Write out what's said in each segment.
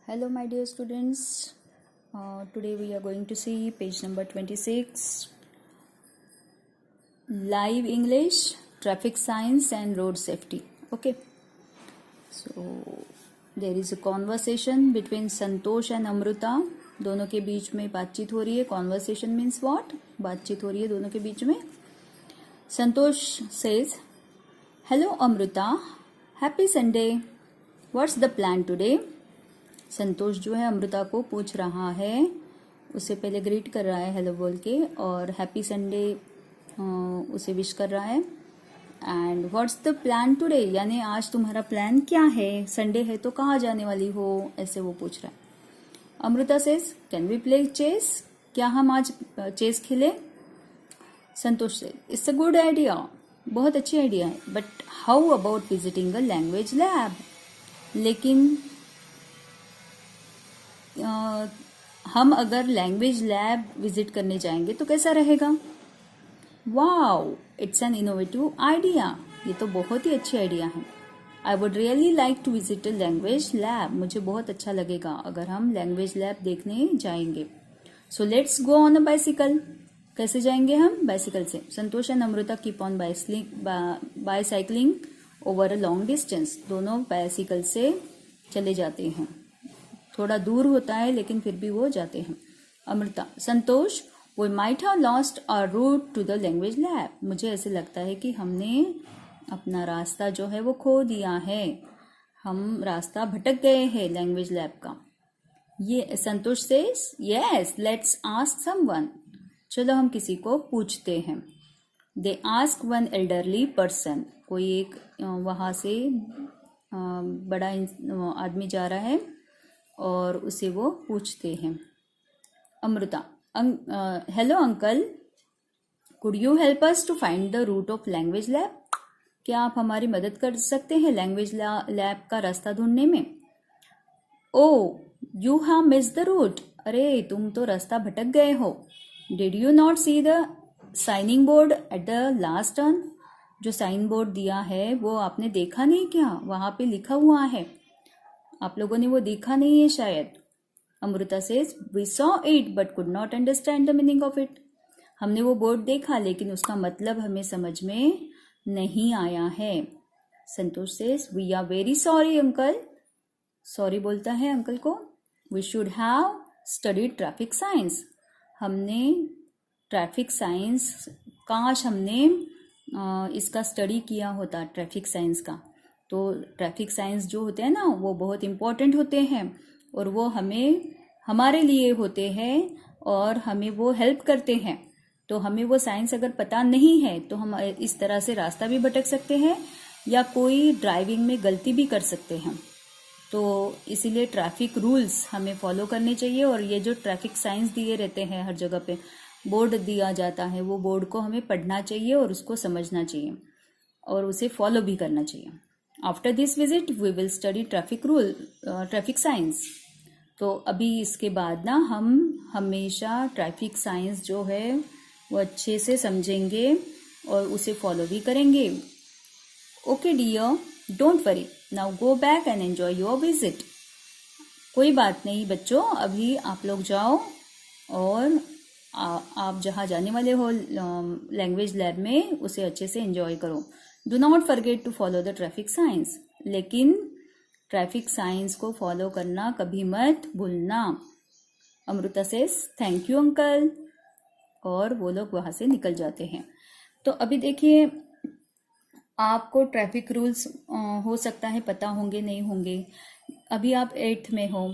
Hello my dear students, today we are going to see page number 26, live English, traffic science and road safety. Okay, so there is a conversation between Santosh and Amruta. दोनों के बीच में बातचीत हो रही है. Conversation means what? बातचीत हो रही है दोनों के बीच में. Santosh says, hello Amruta, happy Sunday, what's the plan today? संतोष जो है अमृता को पूछ रहा है, उसे पहले ग्रीट कर रहा है हेलो बोल के और हैप्पी संडे उसे विश कर रहा है. And what's the plan today, यानी आज तुम्हारा प्लान क्या है, संडे है तो कहाँ जाने वाली हो, ऐसे वो पूछ रहा है. Amrita says can we play chess, क्या हम आज चेस खेले. संतोष से इट्स अ गुड आइडिया, बहुत अच्छी आइडिया है, but how about visiting a language lab, लेकिन हम अगर लैंग्वेज लैब विजिट करने जाएंगे तो कैसा रहेगा. Wow, it's an innovative idea, ये तो बहुत ही अच्छी आइडिया है. I would really like to visit a language lab, मुझे बहुत अच्छा लगेगा अगर हम लैंग्वेज लैब देखने जाएंगे. So let's go on a bicycle, कैसे जाएंगे हम, बाइसिकल से. Santosh and Amrita keep on bicycling over a long distance, दोनों बाइसिकल से चले जाते हैं. थोड़ा दूर होता है लेकिन फिर भी वो जाते हैं. Amrita, Santosh we might have lost our route to the language lab, मुझे ऐसे लगता है कि हमने अपना रास्ता जो है वो खो दिया है, हम रास्ता भटक गए हैं लैंग्वेज लैब का. ये संतोष से यस लेट्स आस्क समवन, चलो हम किसी को पूछते हैं. They ask one elderly person, कोई एक वहाँ से बड़ा आदमी जा रहा है और उसे वो पूछते हैं. Amrita, hello uncle, could you help us to find the route of language lab, क्या आप हमारी मदद कर सकते हैं लैंग्वेज लैब का रास्ता ढूंढने में. Oh you have miss the route, अरे तुम तो रास्ता भटक गए हो. Did you not see the signing board at the last turn, जो साइन बोर्ड दिया है वो आपने देखा नहीं क्या, वहां पे लिखा हुआ है, आप लोगों ने वो देखा नहीं है शायद. Amrita says we saw it but could not understand the meaning of it, हमने वो बोर्ड देखा लेकिन उसका मतलब हमें समझ में नहीं आया है. Santosh says we are very sorry uncle, sorry बोलता है अंकल को. We should have studied traffic science, हमने ट्रैफिक साइंस, काश हमने इसका स्टडी किया होता ट्रैफिक साइंस का. तो ट्रैफिक साइंस जो होते हैं ना वो बहुत इम्पोर्टेंट होते हैं और वो हमें हमारे लिए होते हैं और हमें वो हेल्प करते हैं. तो हमें वो साइंस अगर पता नहीं है तो हम इस तरह से रास्ता भी भटक सकते हैं या कोई ड्राइविंग में गलती भी कर सकते हैं. तो इसीलिए ट्रैफिक रूल्स हमें फॉलो करने चाहिए और ये जो ट्रैफिक साइंस दिए रहते हैं हर जगह पे बोर्ड दिया जाता है, वो बोर्ड को हमें पढ़ना चाहिए और उसको समझना चाहिए और उसे फॉलो भी करना चाहिए. After this visit we will study traffic science. तो अभी इसके बाद ना हम हमेशा ट्रैफिक साइंस जो है वो अच्छे से समझेंगे और उसे फॉलो भी करेंगे. Okay dear, don't worry, now go back and enjoy your visit. कोई बात नहीं बच्चों, अभी आप लोग जाओ और आप जहाँ जाने वाले हो लैंग्वेज लैब में उसे अच्छे से एंजॉय करो. Do not forget to follow the traffic science, लेकिन ट्रैफिक साइंस को फॉलो करना कभी मत भूलना. Amrita says thank you uncle, और वो लोग वहां से निकल जाते हैं. तो अभी देखिए, आपको ट्रैफिक रूल्स हो सकता है पता होंगे नहीं होंगे. अभी आप 8th में हो,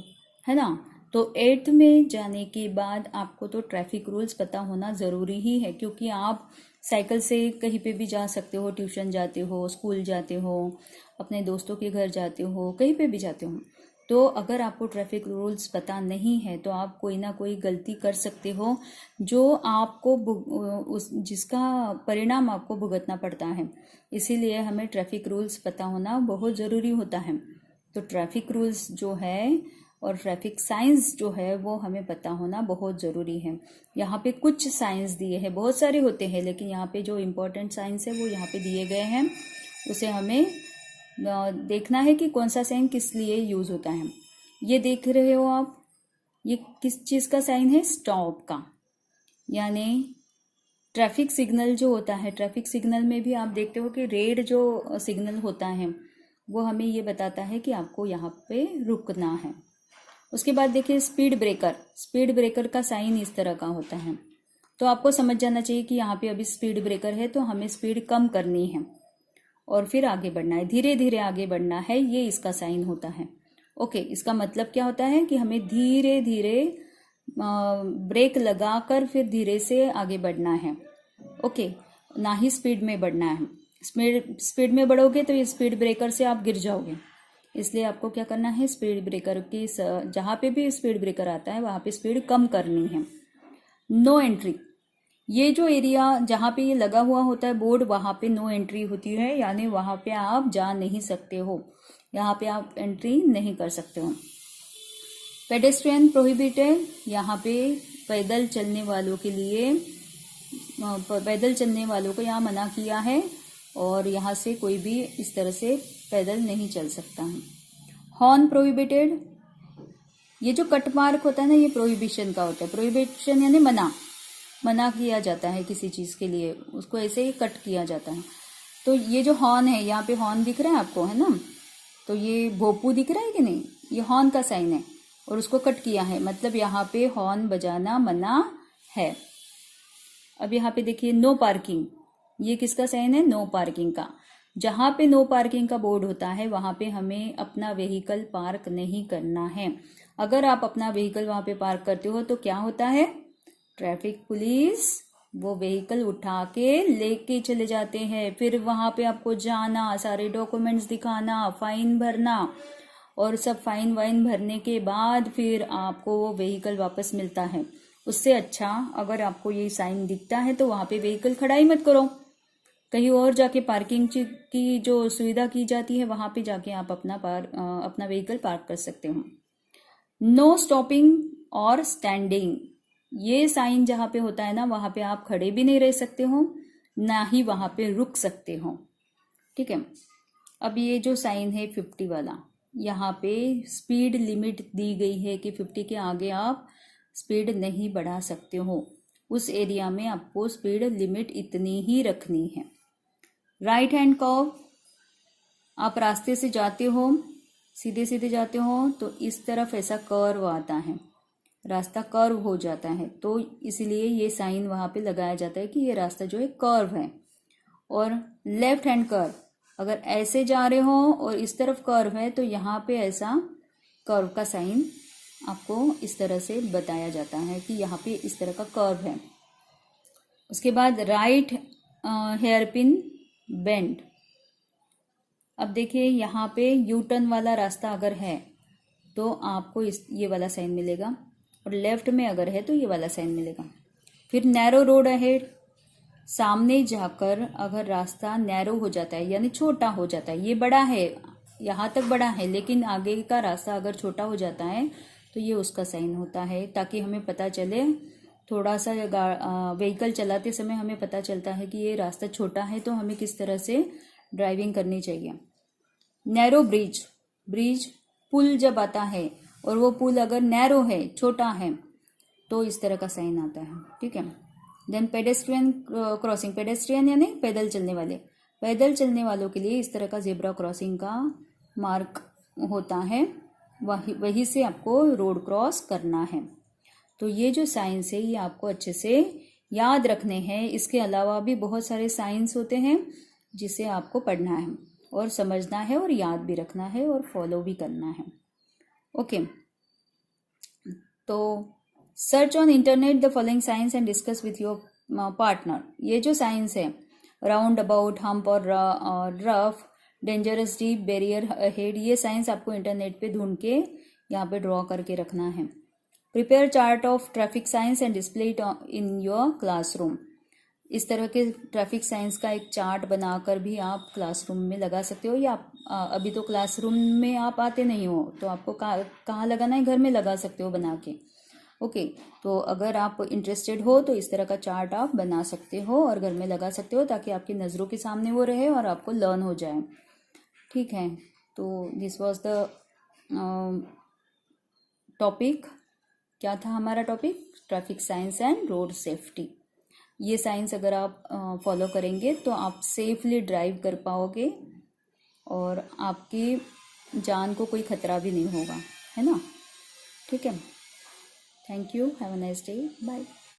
है ना, तो 8th में जाने के बाद आपको तो ट्रैफिक रूल्स पता होना ज़रूरी ही है, क्योंकि आप साइकिल से कहीं पे भी जा सकते हो, ट्यूशन जाते हो, स्कूल जाते हो, अपने दोस्तों के घर जाते हो, कहीं पे भी जाते हो. तो अगर आपको ट्रैफिक रूल्स पता नहीं है तो आप कोई ना कोई गलती कर सकते हो जो आपको जिसका परिणाम आपको भुगतना पड़ता है. इसीलिए हमें ट्रैफिक रूल्स पता होना बहुत ज़रूरी होता है. तो ट्रैफिक रूल्स जो है और ट्रैफिक साइंस जो है वो हमें पता होना बहुत ज़रूरी है. यहाँ पे कुछ साइंस दिए हैं, बहुत सारे होते हैं लेकिन यहाँ पे जो इम्पोर्टेंट साइंस है वो यहाँ पे दिए गए हैं, उसे हमें देखना है कि कौन सा साइन किस लिए यूज़ होता है. ये देख रहे हो आप, ये किस चीज़ का साइन है? स्टॉप का। यानी ट्रैफिक सिग्नल जो होता है, ट्रैफिक सिग्नल में भी आप देखते हो कि रेड जो सिग्नल होता है वो हमें ये बताता है कि आपको यहाँ पे रुकना है। उसके बाद देखिए स्पीड ब्रेकर, स्पीड ब्रेकर का साइन इस तरह का होता है। तो आपको समझ जाना चाहिए कि यहाँ पे अभी स्पीड ब्रेकर है तो हमें स्पीड कम करनी है और फिर आगे बढ़ना है, धीरे धीरे आगे बढ़ना है, ये इसका साइन होता है। ओके, इसका मतलब क्या होता है कि हमें धीरे धीरे ब्रेक लगाकर फिर धीरे से आगे बढ़ना है। ओके, ना ही स्पीड में बढ़ना है। स्पीड में बढ़ोगे तो ये स्पीड ब्रेकर से आप गिर जाओगे। इसलिए आपको क्या करना है, स्पीड ब्रेकर की जहाँ पे भी स्पीड ब्रेकर आता है वहाँ पे स्पीड कम करनी है। नो एंट्री, ये जो एरिया जहाँ पे ये लगा हुआ होता है बोर्ड, वहाँ पे नो एंट्री होती है, यानी वहाँ पे आप जा नहीं सकते हो, यहाँ पे आप एंट्री नहीं कर सकते हो। पेडेस्ट्रियन प्रोहिबिटेड, यहाँ पे पैदल चलने वालों के लिए, पैदल चलने वालों को यहाँ मना किया है और यहाँ से कोई भी इस तरह से पैदल नहीं चल सकता है। हॉर्न प्रोहिबिटेड, ये जो कट मार्क होता है ना, ये प्रोहिबिशन का होता है। प्रोहिबिशन यानी मना किया जाता है किसी चीज के लिए, उसको ऐसे ही कट किया जाता है। तो ये जो हॉर्न है, यहाँ पे हॉर्न दिख रहा है आपको, है ना, तो ये भोपू दिख रहा है कि नहीं, ये हॉर्न का साइन है और उसको कट किया है, मतलब यहाँ पे हॉर्न बजाना मना है। अब यहाँ पे देखिए नो पार्किंग, ये किसका साइन है? नो पार्किंग का। जहाँ पे नो पार्किंग का बोर्ड होता है वहाँ पे हमें अपना व्हीकल पार्क नहीं करना है। अगर आप अपना व्हीकल वहाँ पे पार्क करते हो तो क्या होता है, ट्रैफिक पुलिस वो व्हीकल उठा के लेके चले जाते हैं। फिर वहाँ पे आपको जाना, सारे डॉक्यूमेंट्स दिखाना, फाइन भरना, और सब फाइन वाइन भरने के बाद फिर आपको वो व्हीकल वापस मिलता है। उससे अच्छा अगर आपको ये साइन दिखता है तो वहाँ पे व्हीकल खड़ा ही मत करो, कहीं और जाके पार्किंग की जो सुविधा की जाती है वहाँ पे जाके आप अपना व्हीकल पार्क कर सकते हो। नो स्टॉपिंग और स्टैंडिंग, ये साइन जहाँ पे होता है ना वहाँ पे आप खड़े भी नहीं रह सकते हो, ना ही वहाँ पे रुक सकते हो। ठीक है, अब ये जो साइन है 50 वाला, यहाँ पे स्पीड लिमिट दी गई है कि 50 के आगे आप स्पीड नहीं बढ़ा सकते हो। उस एरिया में आपको स्पीड लिमिट इतनी ही रखनी है। राइट हैंड कर्व, आप रास्ते से जाते हो, सीधे सीधे जाते हो तो इस तरफ ऐसा कर्व आता है, रास्ता कर्व हो जाता है, तो इसलिए ये साइन वहाँ पे लगाया जाता है कि ये रास्ता जो है कर्व है। और लेफ्ट हैंड कर्व, अगर ऐसे जा रहे हो और इस तरफ कर्व है तो यहाँ पे ऐसा कर्व का साइन आपको इस तरह से बताया जाता है कि यहाँ पे इस तरह का कर्व है। उसके बाद राइट हेयर पिन बेंड, अब देखिए यहाँ पे यू टर्न वाला रास्ता अगर है तो आपको ये वाला साइन मिलेगा, और लेफ्ट में अगर है तो ये वाला साइन मिलेगा। फिर नैरो रोड अहेड, सामने जाकर अगर रास्ता नैरो हो जाता है यानी छोटा हो जाता है, ये बड़ा है, यहाँ तक बड़ा है लेकिन आगे का रास्ता अगर छोटा हो जाता है तो ये उसका साइन होता है, ताकि हमें पता चले, थोड़ा सा व्हीकल चलाते समय हमें पता चलता है कि ये रास्ता छोटा है तो हमें किस तरह से ड्राइविंग करनी चाहिए। नैरो ब्रिज, पुल जब आता है और वो पुल अगर नैरो है, छोटा है, तो इस तरह का साइन आता है। ठीक है, देन पेडेस्ट्रियन क्रॉसिंग, पेडेस्ट्रियन यानी पैदल चलने वाले, पैदल चलने वालों के लिए इस तरह का जेब्रा क्रॉसिंग का मार्क होता है, वहीं से आपको रोड क्रॉस करना है। तो ये जो साइंस है ये आपको अच्छे से याद रखने हैं। इसके अलावा भी बहुत सारे साइंस होते हैं जिसे आपको पढ़ना है और समझना है और याद भी रखना है और फॉलो भी करना है। ओके, तो search on internet the following science and discuss with your partner. ये जो साइंस है, राउंड अबाउट, हम्प और rough, dangerous, deep, barrier ahead, ये साइंस आपको इंटरनेट पे ढूंढ के यहाँ पे ड्रॉ करके रखना है। Prepare chart of traffic science and display it in your classroom. इस तरह के ट्रैफिक साइंस का एक चार्ट बनाकर भी आप क्लासरूम में लगा सकते हो, या अभी तो क्लासरूम में आप आते नहीं हो तो आपको कहाँ लगाना है, घर में लगा सकते हो बना के। ओके, तो अगर आप इंटरेस्टेड हो तो इस तरह का चार्ट आप बना सकते हो और घर में लगा सकते हो, ताकि आपकी नज़रों के सामने वो रहे और आपको लर्न हो जाए। ठीक है, तो दिस वाज द टॉपिक क्या था हमारा topic? Traffic science and road safety. ये साइंस अगर आप फॉलो करेंगे तो आप सेफली ड्राइव कर पाओगे और आपकी जान को कोई खतरा भी नहीं होगा, है ना? ठीक है, thank you, have a nice day, bye.